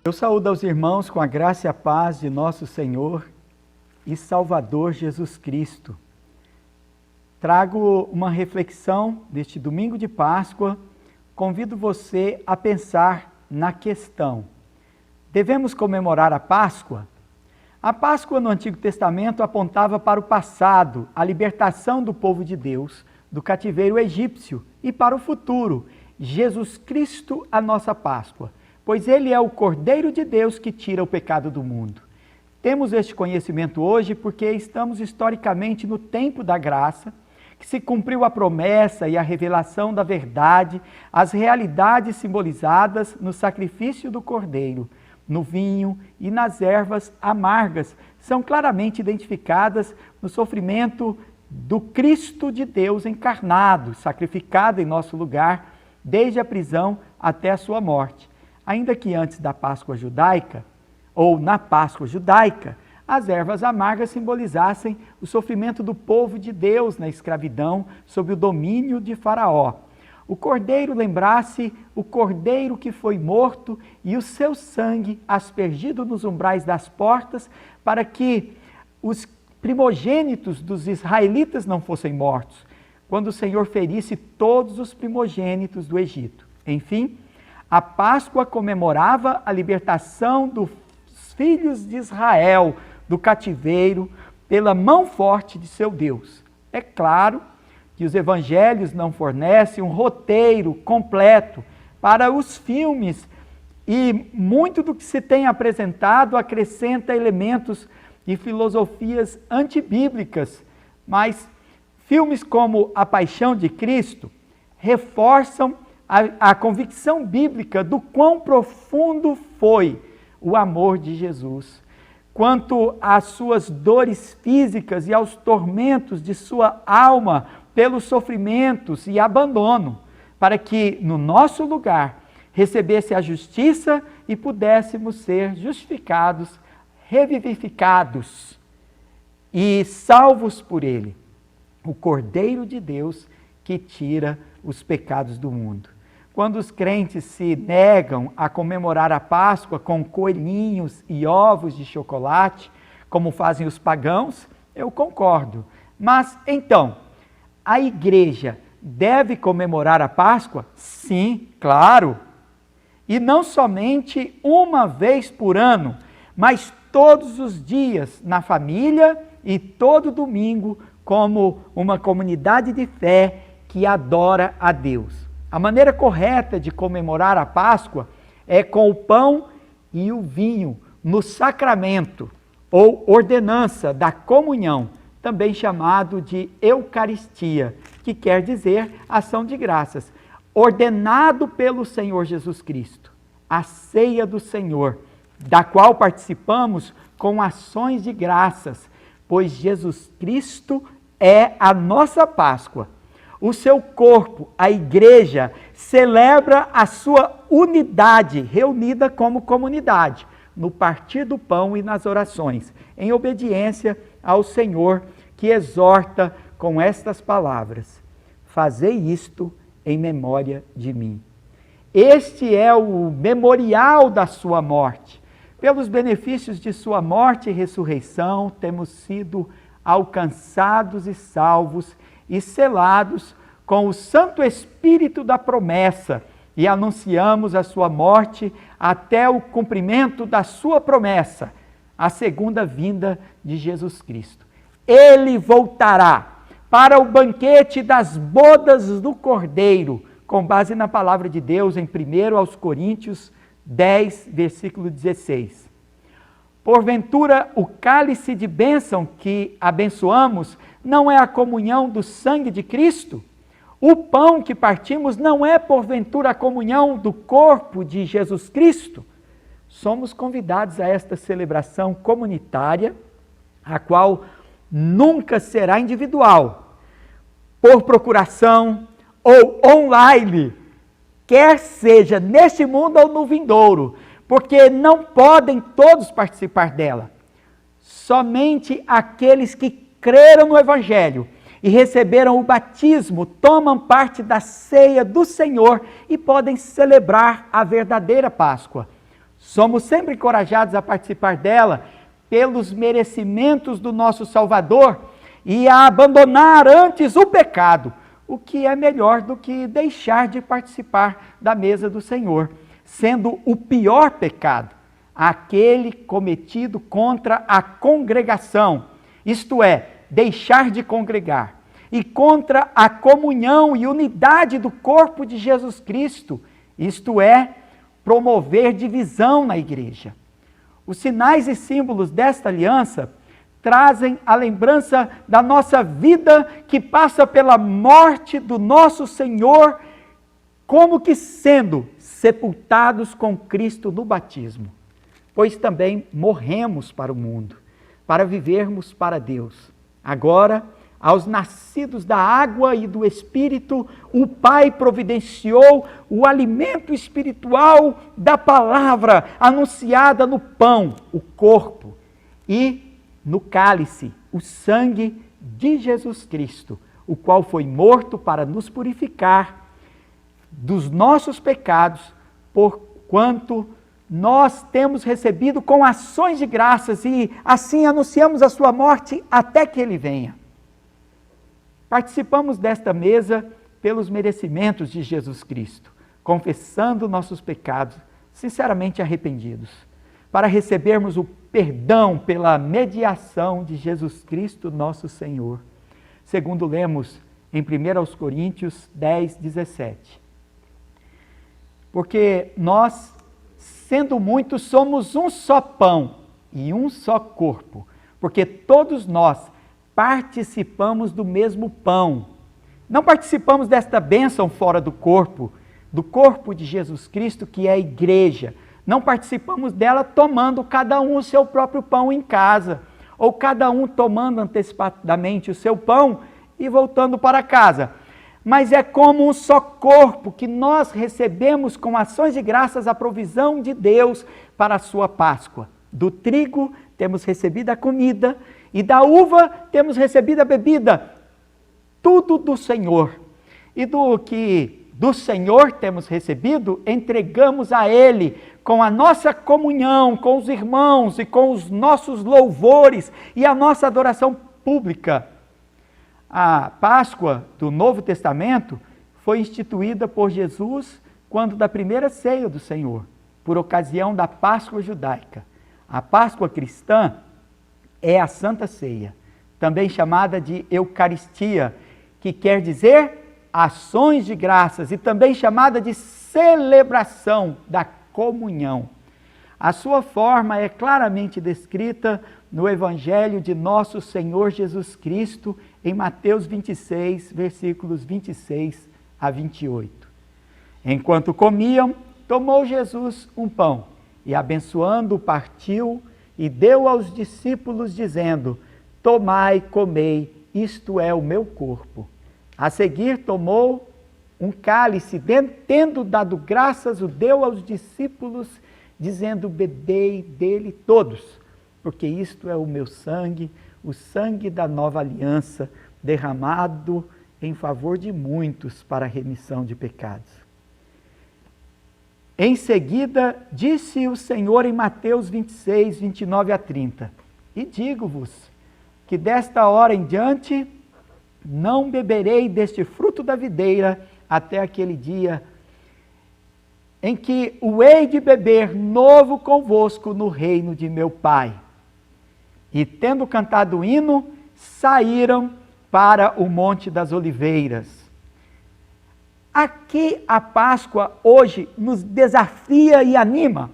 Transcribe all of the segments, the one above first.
Eu saúdo aos irmãos com a graça e a paz de nosso Senhor e Salvador Jesus Cristo. Trago uma reflexão deste domingo de Páscoa. Convido você a pensar na questão: devemos comemorar a Páscoa? A Páscoa no Antigo Testamento apontava para o passado, a libertação do povo de Deus do cativeiro egípcio, e para o futuro, Jesus Cristo, a nossa Páscoa, pois Ele é o Cordeiro de Deus que tira o pecado do mundo. Temos este conhecimento hoje porque estamos historicamente no tempo da graça, que se cumpriu a promessa e a revelação da verdade, as realidades simbolizadas no sacrifício do Cordeiro, no vinho e nas ervas amargas, são claramente identificadas no sofrimento do Cristo de Deus encarnado, sacrificado em nosso lugar, desde a prisão até a sua morte. Ainda que antes da Páscoa judaica, ou na Páscoa judaica, as ervas amargas simbolizassem o sofrimento do povo de Deus na escravidão sob o domínio de Faraó. O cordeiro lembrasse o cordeiro que foi morto e o seu sangue aspergido nos umbrais das portas para que os primogênitos dos israelitas não fossem mortos, quando o Senhor ferisse todos os primogênitos do Egito. Enfim, a Páscoa comemorava a libertação dos filhos de Israel do cativeiro pela mão forte de seu Deus. É claro que os evangelhos não fornecem um roteiro completo para os filmes e muito do que se tem apresentado acrescenta elementos e filosofias antibíblicas, mas filmes como A Paixão de Cristo reforçam a convicção bíblica do quão profundo foi o amor de Jesus, quanto às suas dores físicas e aos tormentos de sua alma pelos sofrimentos e abandono, para que no nosso lugar recebesse a justiça e pudéssemos ser justificados, revivificados e salvos por Ele, o Cordeiro de Deus que tira os pecados do mundo. Quando os crentes se negam a comemorar a Páscoa com coelhinhos e ovos de chocolate, como fazem os pagãos, eu concordo. Mas então, a igreja deve comemorar a Páscoa? Sim, claro. E não somente uma vez por ano, mas todos os dias na família e todo domingo como uma comunidade de fé que adora a Deus. A maneira correta de comemorar a Páscoa é com o pão e o vinho no sacramento ou ordenança da comunhão, também chamado de Eucaristia, que quer dizer ação de graças, ordenado pelo Senhor Jesus Cristo, a ceia do Senhor, da qual participamos com ações de graças, pois Jesus Cristo é a nossa Páscoa. O seu corpo, a igreja, celebra a sua unidade, reunida como comunidade, no partir do pão e nas orações, em obediência ao Senhor, que exorta com estas palavras: fazei isto em memória de mim. Este é o memorial da sua morte. Pelos benefícios de sua morte e ressurreição, temos sido alcançados e salvos e selados com o Santo Espírito da promessa, e anunciamos a sua morte até o cumprimento da sua promessa, a segunda vinda de Jesus Cristo. Ele voltará para o banquete das bodas do Cordeiro, com base na palavra de Deus em 1 aos Coríntios 10, versículo 16. Porventura, o cálice de bênção que abençoamos não é a comunhão do sangue de Cristo? O pão que partimos não é, porventura, a comunhão do corpo de Jesus Cristo? Somos convidados a esta celebração comunitária, a qual nunca será individual, por procuração ou online, quer seja neste mundo ou no vindouro, porque não podem todos participar dela. Somente aqueles que creram no Evangelho e receberam o batismo tomam parte da ceia do Senhor e podem celebrar a verdadeira Páscoa. Somos sempre encorajados a participar dela pelos merecimentos do nosso Salvador e a abandonar antes o pecado, o que é melhor do que deixar de participar da mesa do Senhor, sendo o pior pecado aquele cometido contra a congregação, isto é, deixar de congregar, e contra a comunhão e unidade do corpo de Jesus Cristo, isto é, promover divisão na igreja. Os sinais e símbolos desta aliança trazem a lembrança da nossa vida que passa pela morte do nosso Senhor, como que sendo sepultados com Cristo no batismo, pois também morremos para o mundo, para vivermos para Deus. Agora, aos nascidos da água e do Espírito, o Pai providenciou o alimento espiritual da palavra anunciada no pão, o corpo, e no cálice, o sangue de Jesus Cristo, o qual foi morto para nos purificar dos nossos pecados, porquanto nós temos recebido com ações de graças e assim anunciamos a sua morte até que ele venha. Participamos desta mesa pelos merecimentos de Jesus Cristo, confessando nossos pecados, sinceramente arrependidos, para recebermos o perdão pela mediação de Jesus Cristo, nosso Senhor. Segundo lemos em 1 Coríntios 10, 17. Porque nós, sendo muitos, somos um só pão e um só corpo, porque todos nós participamos do mesmo pão. Não participamos desta bênção fora do corpo de Jesus Cristo, que é a igreja. Não participamos dela tomando cada um o seu próprio pão em casa, ou cada um tomando antecipadamente o seu pão e voltando para casa. Mas é como um só corpo que nós recebemos com ações de graças a provisão de Deus para a sua Páscoa. Do trigo temos recebido a comida e da uva temos recebido a bebida, tudo do Senhor. E do que do Senhor temos recebido, entregamos a Ele com a nossa comunhão, com os irmãos e com os nossos louvores e a nossa adoração pública. A Páscoa do Novo Testamento foi instituída por Jesus quando da primeira ceia do Senhor, por ocasião da Páscoa judaica. A Páscoa cristã é a Santa Ceia, também chamada de Eucaristia, que quer dizer ações de graças, e também chamada de celebração da comunhão. A sua forma é claramente descrita no Evangelho de nosso Senhor Jesus Cristo, em Mateus 26, versículos 26 a 28. Enquanto comiam, tomou Jesus um pão e, abençoando, partiu e deu aos discípulos, dizendo: tomai, comei, isto é o meu corpo. A seguir tomou um cálice, tendo dado graças, o deu aos discípulos, dizendo: bebei dele todos, porque isto é o meu sangue, o sangue da nova aliança, derramado em favor de muitos para a remissão de pecados. Em seguida, disse o Senhor em Mateus 26, 29 a 30, e digo-vos que desta hora em diante não beberei deste fruto da videira até aquele dia em que o hei de beber novo convosco no reino de meu Pai. E tendo cantado o hino, saíram para o Monte das Oliveiras. Aqui a Páscoa hoje nos desafia e anima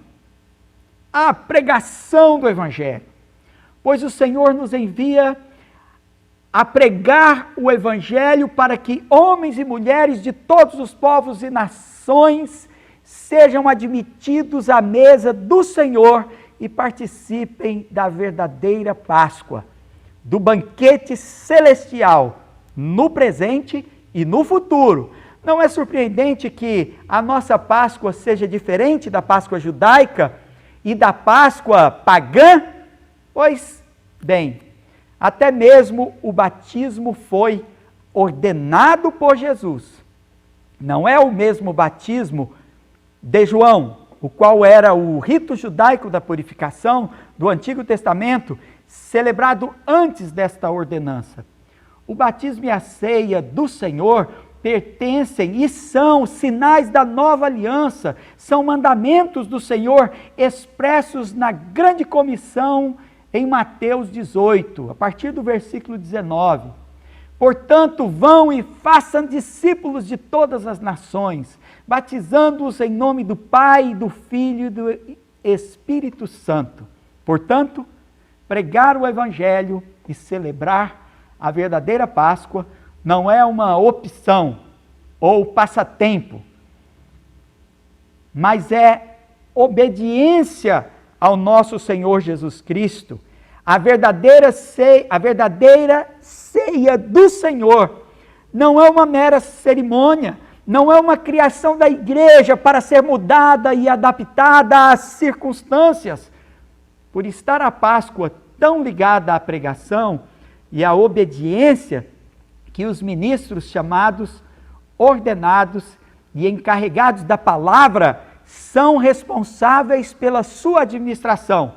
a pregação do Evangelho, pois o Senhor nos envia a pregar o Evangelho para que homens e mulheres de todos os povos e nações sejam admitidos à mesa do Senhor e participem da verdadeira Páscoa, do banquete celestial, no presente e no futuro. Não é surpreendente que a nossa Páscoa seja diferente da Páscoa judaica e da Páscoa pagã? Pois bem, até mesmo o batismo foi ordenado por Jesus. Não é o mesmo batismo de João, o qual era o rito judaico da purificação do Antigo Testamento, celebrado antes desta ordenança. O batismo e a ceia do Senhor pertencem e são sinais da nova aliança, são mandamentos do Senhor expressos na grande comissão em Mateus 18, a partir do versículo 19. Portanto, vão e façam discípulos de todas as nações, batizando-os em nome do Pai, do Filho e do Espírito Santo. Portanto, pregar o Evangelho e celebrar a verdadeira Páscoa não é uma opção ou passatempo, mas é obediência ao nosso Senhor Jesus Cristo. A verdadeira ceia do Senhor não é uma mera cerimônia, não é uma criação da igreja para ser mudada e adaptada às circunstâncias. Por estar a Páscoa tão ligada à pregação e à obediência, que os ministros chamados, ordenados e encarregados da palavra são responsáveis pela sua administração,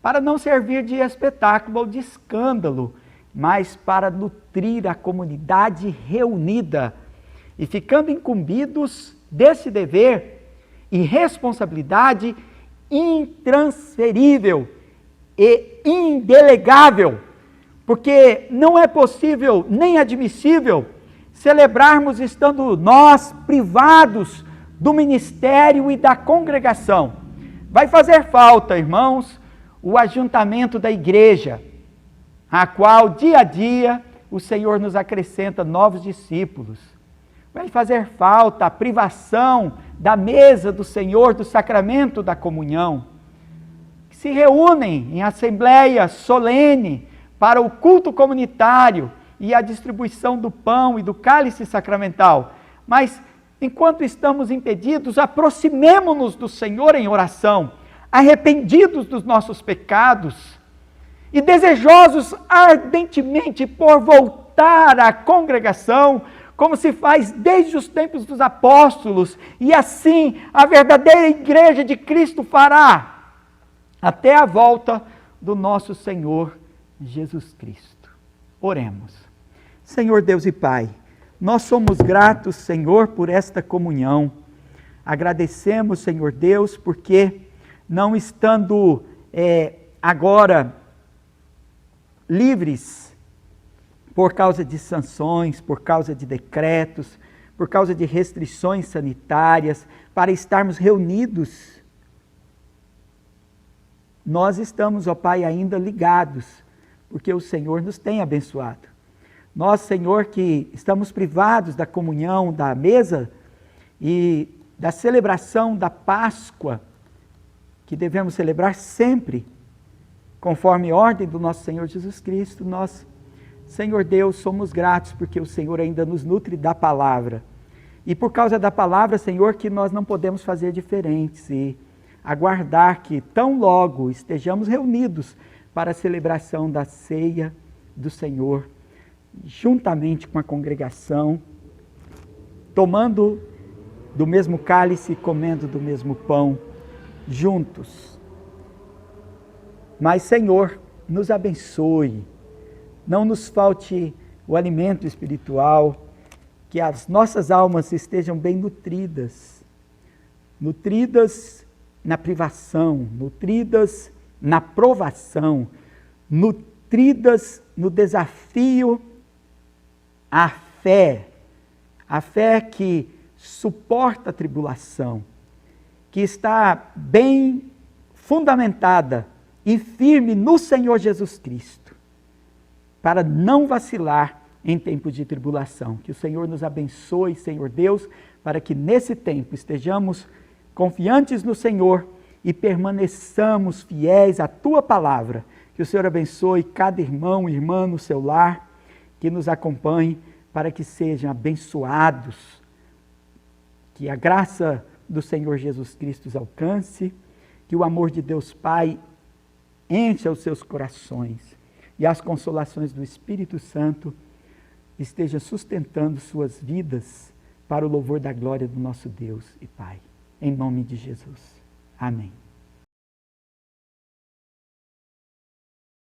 para não servir de espetáculo ou de escândalo, mas para nutrir a comunidade reunida e ficando incumbidos desse dever e responsabilidade intransferível e indelegável, porque não é possível nem admissível celebrarmos estando nós privados do ministério e da congregação. Vai fazer falta, irmãos, o ajuntamento da igreja, a qual dia a dia o Senhor nos acrescenta novos discípulos. Vai fazer falta a privação da mesa do Senhor, do sacramento da comunhão. Se reúnem em assembleia solene para o culto comunitário e a distribuição do pão e do cálice sacramental. Mas, enquanto estamos impedidos, aproximemo-nos do Senhor em oração, arrependidos dos nossos pecados e desejosos ardentemente por voltar à congregação, como se faz desde os tempos dos apóstolos, e assim a verdadeira igreja de Cristo fará até a volta do nosso Senhor Jesus Cristo. Oremos. Senhor Deus e Pai, nós somos gratos, Senhor, por esta comunhão. Agradecemos, Senhor Deus, porque não estando agora livres por causa de sanções, por causa de decretos, por causa de restrições sanitárias, para estarmos reunidos, nós estamos, ó Pai, ainda ligados, porque o Senhor nos tem abençoado. Nós, Senhor, que estamos privados da comunhão, da mesa e da celebração da Páscoa, que devemos celebrar sempre, conforme a ordem do nosso Senhor Jesus Cristo, nós, Senhor Deus, somos gratos porque o Senhor ainda nos nutre da palavra. E por causa da palavra, Senhor, que nós não podemos fazer diferentes e aguardar que tão logo estejamos reunidos para a celebração da ceia do Senhor, juntamente com a congregação, tomando do mesmo cálice e comendo do mesmo pão, juntos. Mas, Senhor, nos abençoe, não nos falte o alimento espiritual, que as nossas almas estejam bem nutridas na privação, nutridas na provação, nutridas no desafio à fé, a fé que suporta a tribulação, que está bem fundamentada e firme no Senhor Jesus Cristo, para não vacilar em tempos de tribulação. Que o Senhor nos abençoe, Senhor Deus, para que nesse tempo estejamos confiantes no Senhor e permaneçamos fiéis à Tua palavra. Que o Senhor abençoe cada irmão e irmã no seu lar, que nos acompanhe, para que sejam abençoados, que a graça do Senhor Jesus Cristo os alcance, que o amor de Deus Pai encha os seus corações e as consolações do Espírito Santo estejam sustentando suas vidas para o louvor da glória do nosso Deus e Pai. Em nome de Jesus. Amém.